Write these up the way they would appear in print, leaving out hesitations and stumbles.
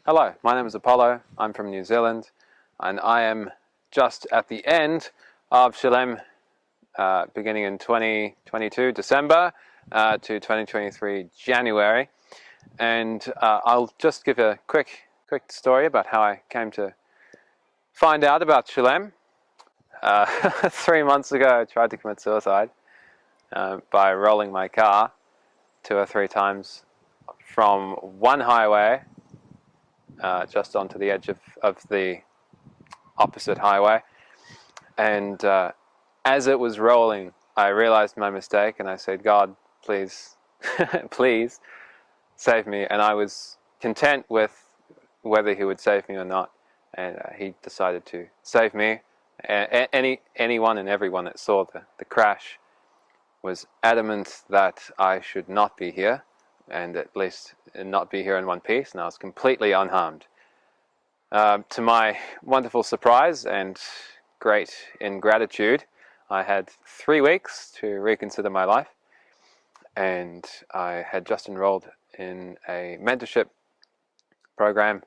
Hello, my name is Apollo. I'm from New Zealand, and I am just at the end of Shalem, beginning in 2022 December to 2023 January. And I'll just give a quick story about how I came to find out about Shalem. 3 months ago, I tried to commit suicide by rolling my car 2 or 3 times from one highway just onto the edge of the opposite highway. And as it was rolling, I realized my mistake, and I said, God, please, please save me. And I was content with whether he would save me or not. And he decided to save me. Anyone and everyone that saw the crash was adamant that I should not be here, and at least not be here in one piece, and I was completely unharmed. To my wonderful surprise and great ingratitude, I had 3 weeks to reconsider my life, and I had just enrolled in a mentorship program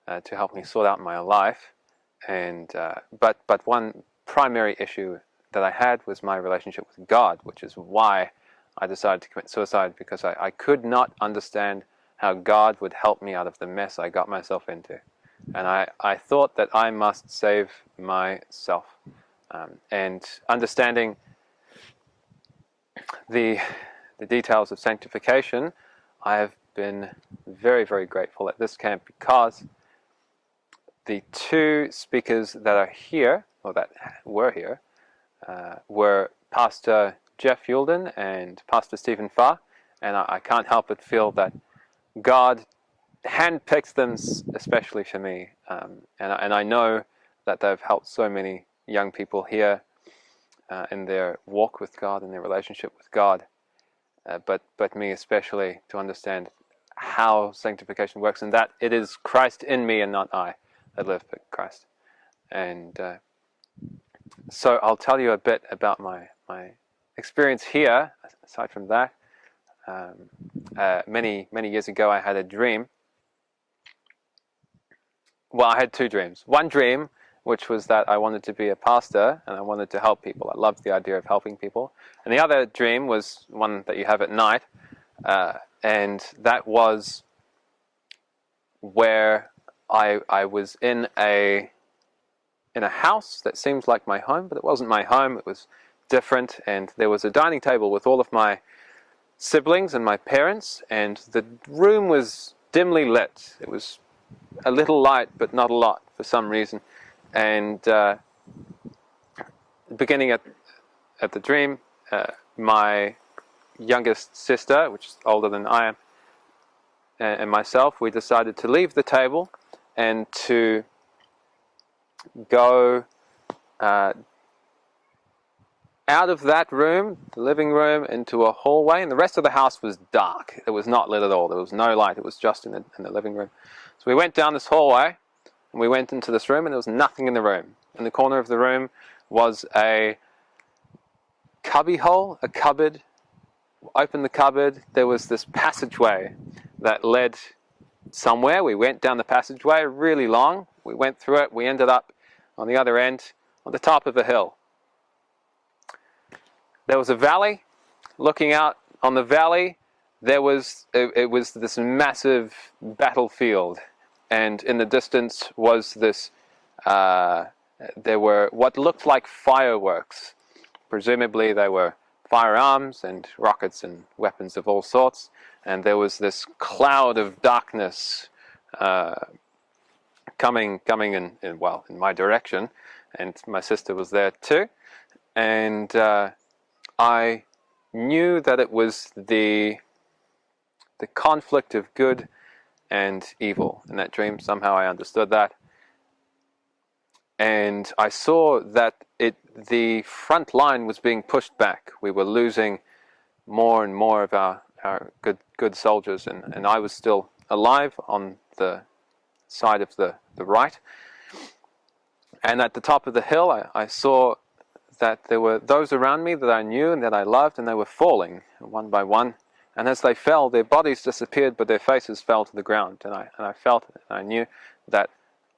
to help me sort out my life. And but one primary issue that I had was my relationship with God, which is why I decided to commit suicide, because I could not understand how God would help me out of the mess I got myself into. And I thought that I must save myself. And understanding the details of sanctification, I have been very, very grateful at this camp, because the 2 speakers that are here, or that were here, were Pastor Jeff Yulden and Pastor Stephen Farr, and I can't help but feel that God handpicked them especially for me, and I know that they've helped so many young people here in their walk with God, in their relationship with God, but me especially, to understand how sanctification works, and that it is Christ in me and not I that live, but Christ. And so I'll tell you a bit about my experience here. Aside from that, many years ago I had a dream. Well, I had 2 dreams. One dream, which was that I wanted to be a pastor and I wanted to help people. I loved the idea of helping people. And the other dream was one that you have at night, and that was where I was in a house that seemed like my home, but it wasn't my home. It was different, and there was a dining table with all of my siblings and my parents, and the room was dimly lit. It was a little light, but not a lot for some reason. And beginning at the dream, my youngest sister, which is older than I am, and myself, we decided to leave the table and to go out of that room, the living room, into a hallway, and the rest of the house was dark. It was not lit at all. There was no light. It was just in the living room. So we went down this hallway, and we went into this room, and there was nothing in the room. In the corner of the room was a cubby hole, a cupboard. Opened the cupboard. There was this passageway that led somewhere. We went down the passageway, really long. We went through it. We ended up on the other end, on the top of a hill. There was a valley. Looking out on the valley, it was this massive battlefield, and in the distance was this. There were what looked like fireworks. Presumably, they were firearms and rockets and weapons of all sorts. And there was this cloud of darkness coming in my direction, and my sister was there too. And I knew that it was the conflict of good and evil in that dream. Somehow I understood that. And I saw that the front line was being pushed back. We were losing more and more of our good soldiers, and I was still alive on the side of the right. And at the top of the hill, I saw that there were those around me that I knew and that I loved, and they were falling one by one. And as they fell, their bodies disappeared, but their faces fell to the ground. And I felt it. And I knew that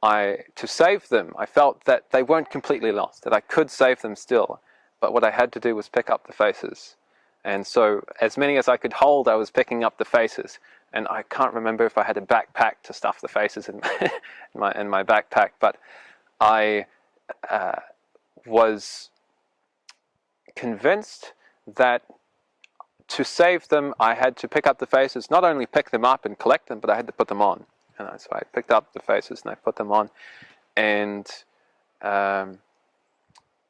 to save them, I felt that they weren't completely lost, that I could save them still. But what I had to do was pick up the faces. And so as many as I could hold, I was picking up the faces. And I can't remember if I had a backpack to stuff the faces in my backpack, but I was convinced that to save them, I had to pick up the faces, not only pick them up and collect them, but I had to put them on. And so I picked up the faces and I put them on. And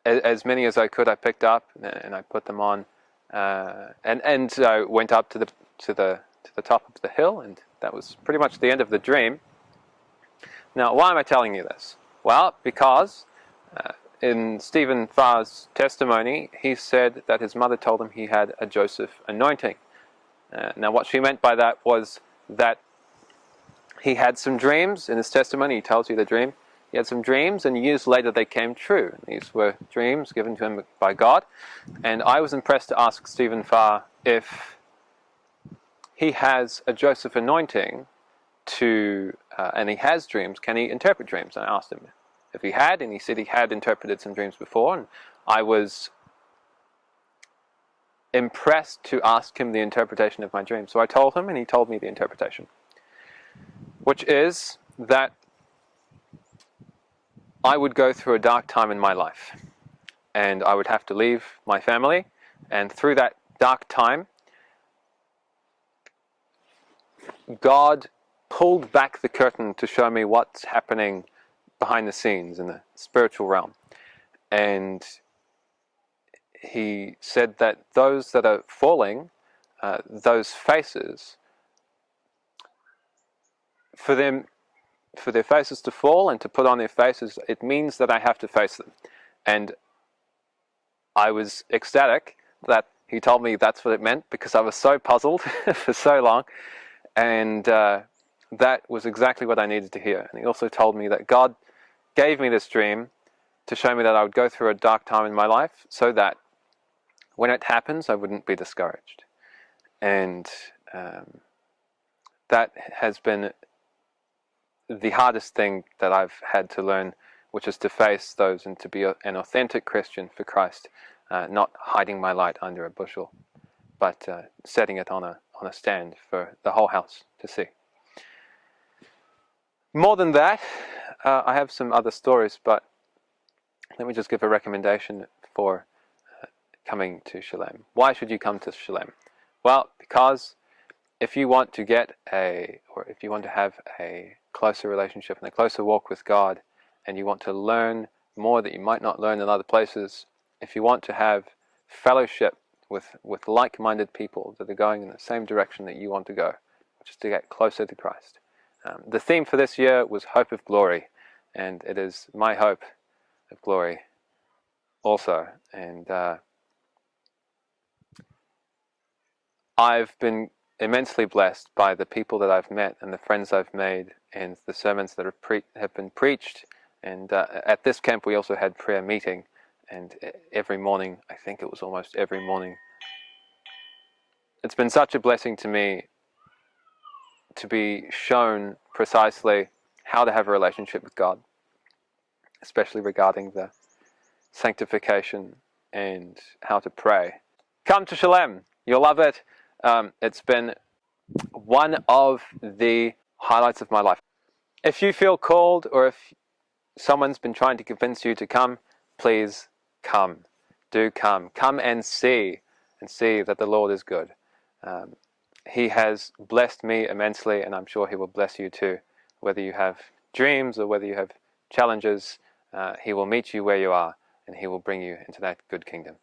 as many as I could, I picked up and I put them on. And I went up to the top of the hill, and that was pretty much the end of the dream. Now, why am I telling you this? Well, because in Stephen Farr's testimony, he said that his mother told him he had a Joseph anointing. Now, what she meant by that was that he had some dreams. In his testimony, he tells you the dream. He had some dreams, and years later they came true. These were dreams given to him by God. And I was impressed to ask Stephen Farr if he has a Joseph anointing and he has dreams, can he interpret dreams? And I asked him if he had, and he said he had interpreted some dreams before. And I was impressed to ask him the interpretation of my dream. So I told him, and he told me the interpretation, which is that I would go through a dark time in my life, and I would have to leave my family, and through that dark time, God pulled back the curtain to show me what's happening behind the scenes in the spiritual realm. And he said that those that are falling, those faces, for their faces to fall and to put on their faces, it means that I have to face them. And I was ecstatic that he told me that's what it meant, because I was so puzzled for so long. And that was exactly what I needed to hear. And he also told me that God gave me this dream to show me that I would go through a dark time in my life, so that when it happens, I wouldn't be discouraged. And that has been the hardest thing that I've had to learn, which is to face those and to be an authentic Christian for Christ, not hiding my light under a bushel, but setting it on a stand for the whole house to see. More than that, I have some other stories, but let me just give a recommendation for coming to Shalem. Why should you come to Shalem? Well, because if you want to if you want to have a closer relationship and a closer walk with God, and you want to learn more that you might not learn in other places, if you want to have fellowship with like-minded people that are going in the same direction that you want to go, which is to get closer to Christ. The theme for this year was Hope of Glory, and it is my hope of glory also. And I've been immensely blessed by the people that I've met and the friends I've made and the sermons that have been preached. And at this camp we also had prayer meeting, and every morning, I think it was almost every morning. It's been such a blessing to me to be shown precisely how to have a relationship with God, especially regarding the sanctification and how to pray. Come to Shalem. You'll love it. It's been one of the highlights of my life. If you feel called, or if someone's been trying to convince you to come, please come. Do come. Come and see that the Lord is good. He has blessed me immensely, and I'm sure He will bless you too. Whether you have dreams or whether you have challenges, He will meet you where you are, and He will bring you into that good kingdom.